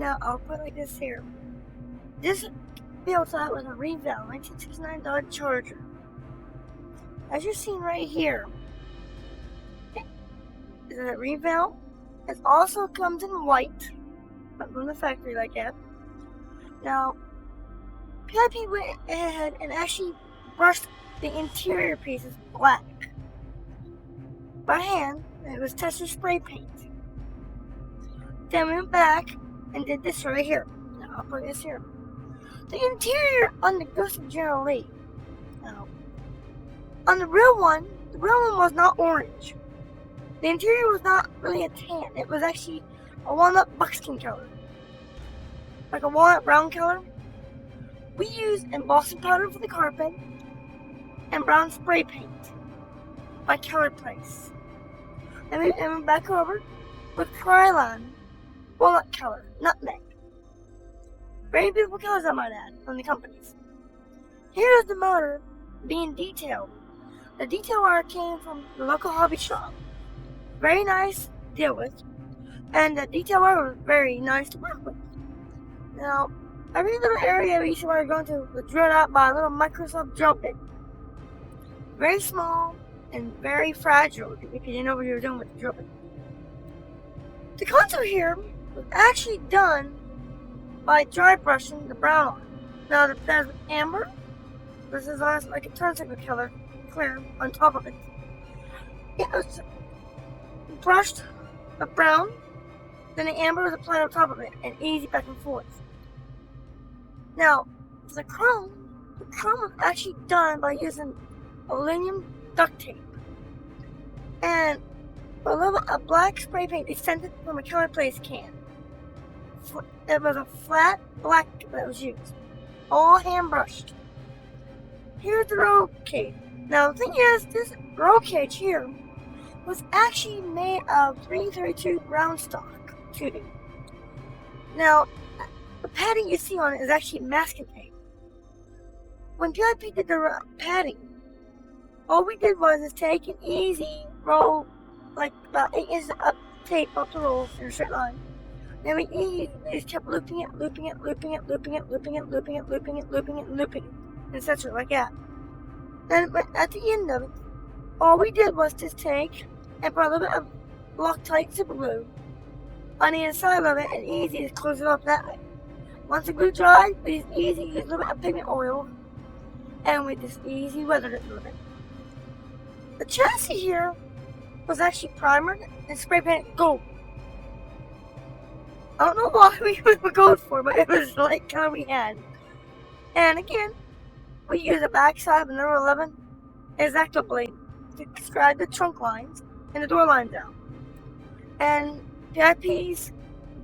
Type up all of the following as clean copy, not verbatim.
Now, I'll put it like this here. This built out with a Revell 1969 Dodge Charger. As you're seeing right here, is a Revell. It also comes in white, from the factory like that. Now, PIP went ahead and actually brushed the interior pieces black by hand, and it was tested spray paint. Then we went back and did this right here. Now, I'll put this here. The interior on the Ghost of General Lee. Now, on the real one was not orange. The interior was not really a tan. It was actually a walnut buckskin color. Like a walnut brown color. We used embossing powder for the carpet and brown spray paint by Color Place. And we went back over with Krylon walnut color, nutmeg. Very beautiful colors, I might add, from the companies. Here is the motor being detailed. The detail wire came from the local hobby shop. Very nice to deal with, and the detail wire was very nice to work with. Now, every little area we used to want to go into was drilled out by a little Microsoft drill bit. Very small and very fragile if you didn't know what you were doing with the drill bit. The console here was actually done by dry brushing the brown on. Now, there's amber. This is like a turnsicle color, clear on top of it. It was brushed the brown, then the amber was applied on top of it, and easy back and forth. Now, the chrome was actually done by using aluminum duct tape and a black spray paint descended from a Color Place can. It was a flat black that was used, all hand brushed. Here's the roll cage. Now, the thing is, this roll cage here was actually made of 332 round stock tubing. Now, the padding you see on it is actually masking tape. When PIP did the padding, all we did was take an easy roll, like about 8 inches of tape up the roll in a straight line. Then we just kept looping it, etc. like that. Then at the end of it, all we did was just take and put a little bit of Loctite super glue on the inside of it and easy to close it up that way. Once the glue dried, we just easy used a little bit of pigment oil and we just easy weathered it a little bit. The chassis here was actually primered and spray painted gold. I don't know why we were gold for, but it was the light color we had. And again, we used the backside of the number 11 X-Acto blade to describe the trunk lines and the door lines out. And PIP's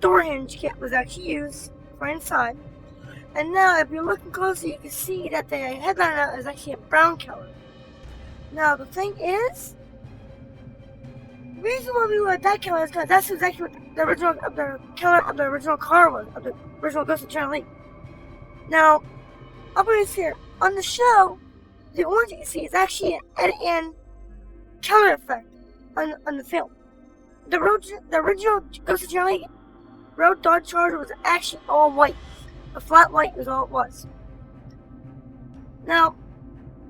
door hinge kit was actually used for inside. And now, if you're looking closely, you can see that the headliner is actually a brown color. Now, the thing is, the reason why we went that color is because that's exactly what the original color of the original car was, of the original Ghost of General Lee. Now, I'll put this here. On the show, the orange you can see is actually an edit-in color effect on the film. The original Ghost of General Lee Road Dodge Charger was actually all white. A flat white was all it was. Now,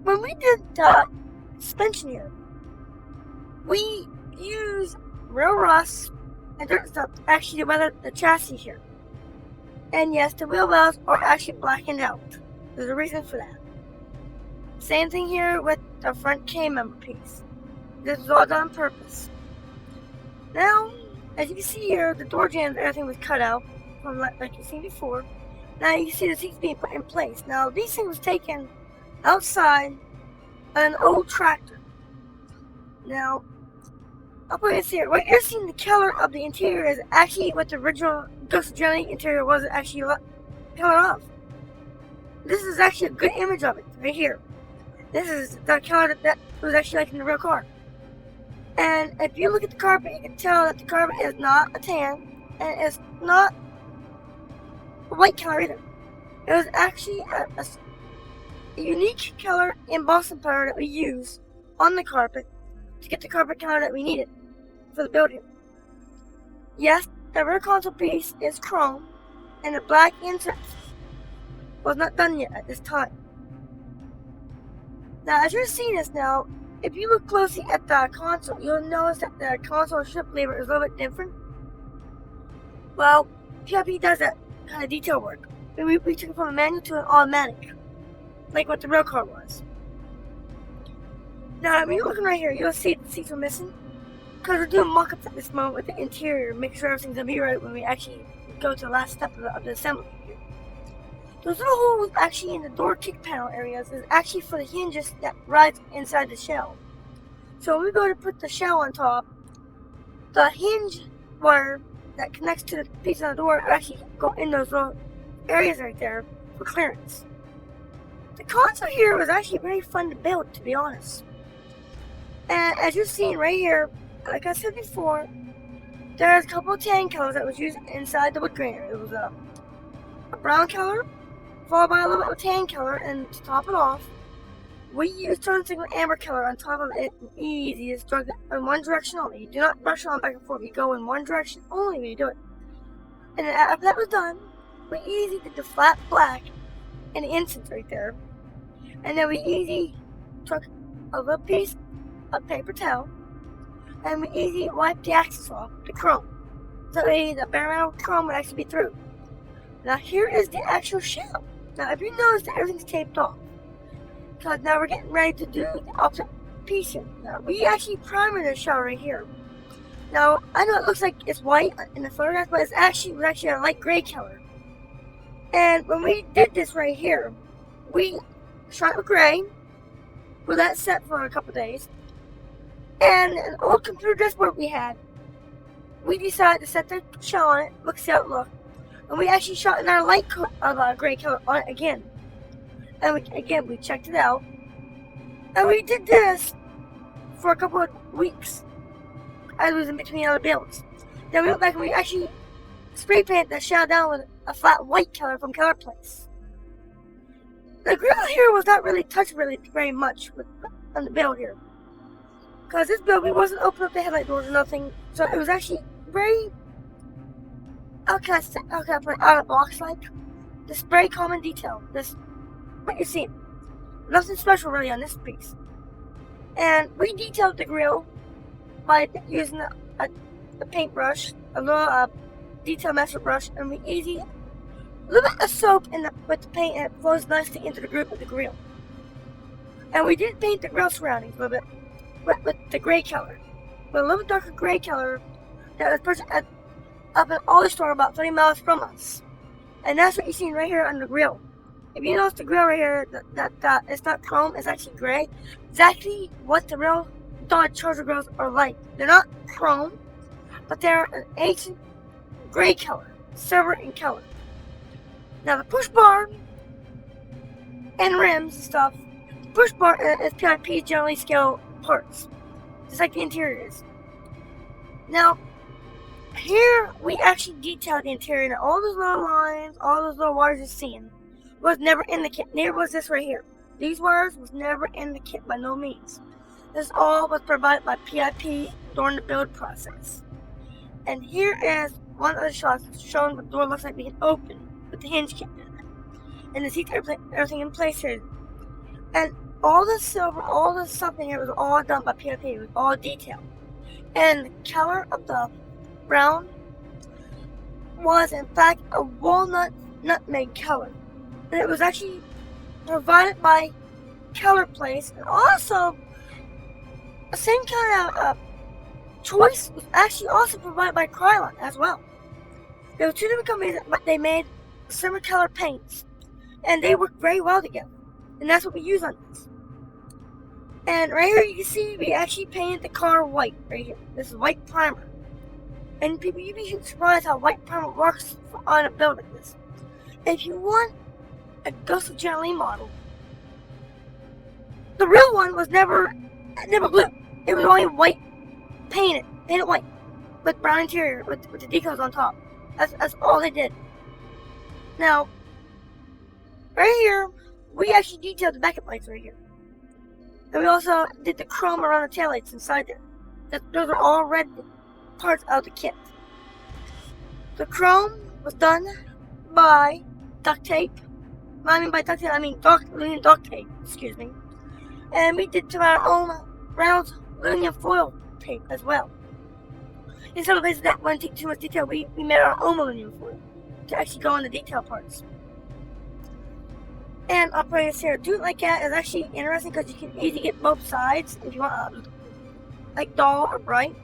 when we did the suspension here, we used real rust and dirt stuff to actually weather the chassis here. And yes, the wheel wells are actually blackened out. There's a reason for that. Same thing here with the front K member piece. This was all done on purpose. Now, as you can see here, the door jambs, everything was cut out from like you've seen before. Now you can see the seats being put in place. Now these things was taken outside an old tractor. Now, I'll put this here. What you're seeing, the color of the interior is actually what the original Ghost of General Lee interior was actually color of. This is actually a good image of it, right here. This is the color that was actually like in the real car. And if you look at the carpet, you can tell that the carpet is not a tan, and it's not a white color either. It was actually a unique color embossing powder that we use on the carpet to get the carpet color that we needed for the building. Yes, the rear console piece is chrome, and the black inserts was not done yet at this time. Now, as you're seeing this now, if you look closely at the console, you'll notice that the console strip lever is a little bit different. Well, PIP does that kind of detail work. We took it from a manual to an automatic, like what the real car was. Now, when you're looking right here, you'll see the seats are missing, because we're doing mock-ups at this moment with the interior, make sure everything's going to be right when we actually go to the last step of the assembly. Those little holes actually in the door kick panel areas is actually for the hinges that rides inside the shell. So when we go to put the shell on top, the hinge wire that connects to the piece on the door will actually go in those little areas right there for clearance. The console here was actually very fun to build, to be honest. And as you're seeing right here, like I said before, there's a couple of tan colors that was used inside the wood grain. It was a brown color, followed by a little bit of tan color, and to top it off, we used turn signal amber color on top of it. Easy, it's drug in one direction only. You do not brush it on back and forth. You go in one direction only when you do it. And then after that was done, we easy did the flat black and the inserts right there. And then we easy took a little piece of paper towel and we easy wiped the axis off, the chrome. So the bare metal chrome would actually be through. Now here is the actual shell. Now if you notice that everything's taped off, because now we're getting ready to do the opposite piece here. Now we actually primed the shell right here. Now I know it looks like it's white in the photograph, but it was actually a light gray color. And when we did this right here, we shot it with gray, with that set for a couple days, and an old computer dashboard we had, we decided to set the shell on it, look, see how it looked, and we actually shot another light coat of gray color on it again. And we checked it out, and we did this for a couple of weeks. I was in between other builds. Then we went back and we actually spray painted the shell down with a flat white color from Color Place. The grill here was not really touched very much on the build here, because this build we wasn't opening up the headlight doors or nothing, so it was actually very how can I put it, out of box like. This very common detail. This what you see. Nothing special really on this piece. And we detailed the grill by using a paintbrush, a little detail master brush, and we easy a little bit of soap with the paint, and it flows nicely into the groove of the grill. And we did paint the grill surroundings a little bit with the gray color, with a little bit darker gray color that was purchased up at Ollie store about 30 miles from us. And that's what you're seeing right here on the grill. If you notice the grill right here, that it's not chrome, it's actually gray. Exactly what the real Dodge Charger grills are like. They're not chrome, but they're an ancient gray color, silver in color. Now the push bar and rims and stuff, the push bar is PIP generally scale parts, just like the interior is. Now, here we actually detailed the interior. Now all those little lines, all those little wires you're seeing, was never in the kit. Neither was this right here. These wires was never in the kit by no means. This all was provided by PIP during the build process. And here is one of the shots showing what the door looks like being open with the hinge kit in it. And the seats, everything in place here. And all the silver, all the stuff in here was all done by PIP. It was all detailed. And the color of the brown was in fact a walnut nutmeg color. And it was actually provided by Color Place, and also the same kind of choice was actually also provided by Krylon as well. There were two different companies, but they made similar color paints, and they worked very well together. And that's what we use on this. And right here you can see we actually painted the car white right here. This is white primer. And people, you'd be surprised how white primer works on a build like this. If you want a Ghost of Jenny Lee model, the real one was never blue. It was only white, painted white, with brown interior, with the decals on top. That's all they did. Now, right here, we actually detailed the backup lights right here. And we also did the chrome around the taillights inside there. Those are all red parts of the kit. The chrome was done by duct tape. I mean by duct tape, I mean duct tape, excuse me. And we did to our own Reynolds aluminum foil tape as well. In some places that wouldn't take too much detail, we made our own aluminum foil to actually go on the detail parts. And operating here, doing it like that is actually interesting because you can easily get both sides if you want, like dull or bright.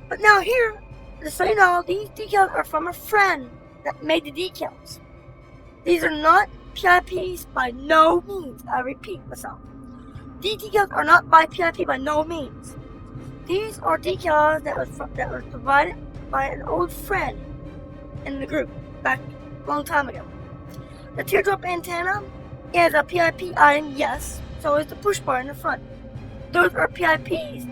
But now here, just so you know, these decals are from a friend that made the decals. These are not PIPs by no means. I repeat myself. These decals are not by PIP by no means. These are decals that was provided by an old friend in the group back a long time ago. The teardrop antenna is a PIP item, yes. So is the push bar in the front. Those are PIP's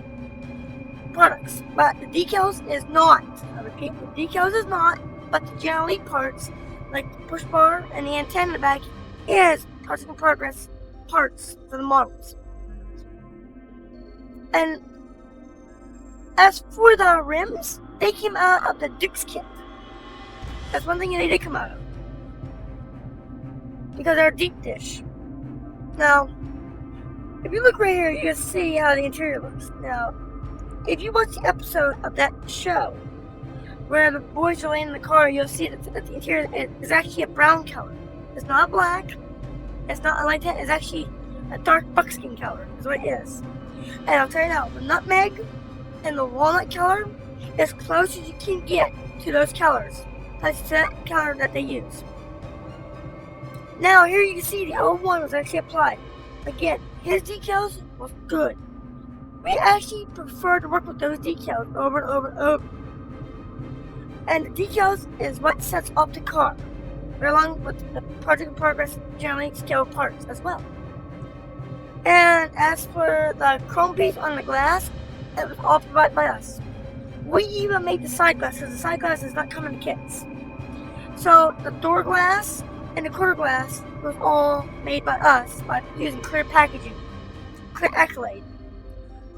products, but the decals is not. I repeat, the decals is not, but the general parts, like the push bar and the antenna in the back, is parts in progress parts for the models. And as for the rims, they came out of the Dukes kit. That's one thing they did come out of, because they're deep dish. Now, if you look right here, you can see how the interior looks. Now, if you watch the episode of that show where the boys are laying in the car, you'll see that the interior is actually a brown color. It's not black. It's not a light tan. It's actually a dark buckskin color. Is what it is. And I'll tell you now, the nutmeg and the walnut color is close as you can get to those colors. That's that color that they use. Now here you can see the old one was actually applied. Again, his decals was good. We actually prefer to work with those decals over and over and over. And the decals is what sets off the car, along with the project in progress generally scale parts as well. And as for the chrome piece on the glass, it was all provided by us. We even made the side glass, because the side glass does not come in the kits. So the door glass and the quarter glass was all made by us by using clear packaging, clear acrylic.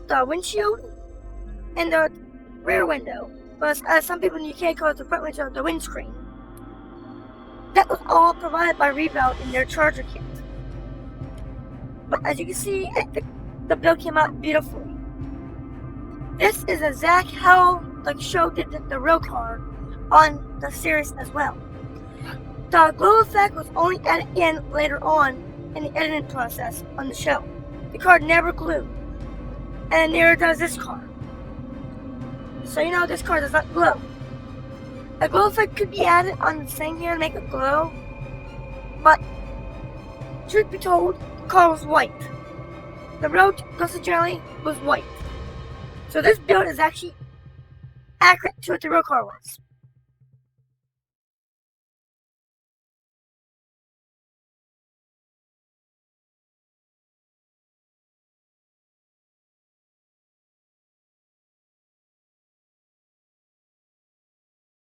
The windshield and the rear window, but as some people in the UK call it the front windshield, the windscreen. That was all provided by Revelt in their charger kit. But as you can see, the build came out beautifully. This is exactly how the show did the real car on the series as well. The glow effect was only added in later on in the editing process on the show. The car never glowed, and neither does this car. So you know this car does not glow. A glow effect could be added on the thing here to make it glow, but truth be told, the car was white. The road Ghost generally was white. So this build is actually accurate to what the real car was.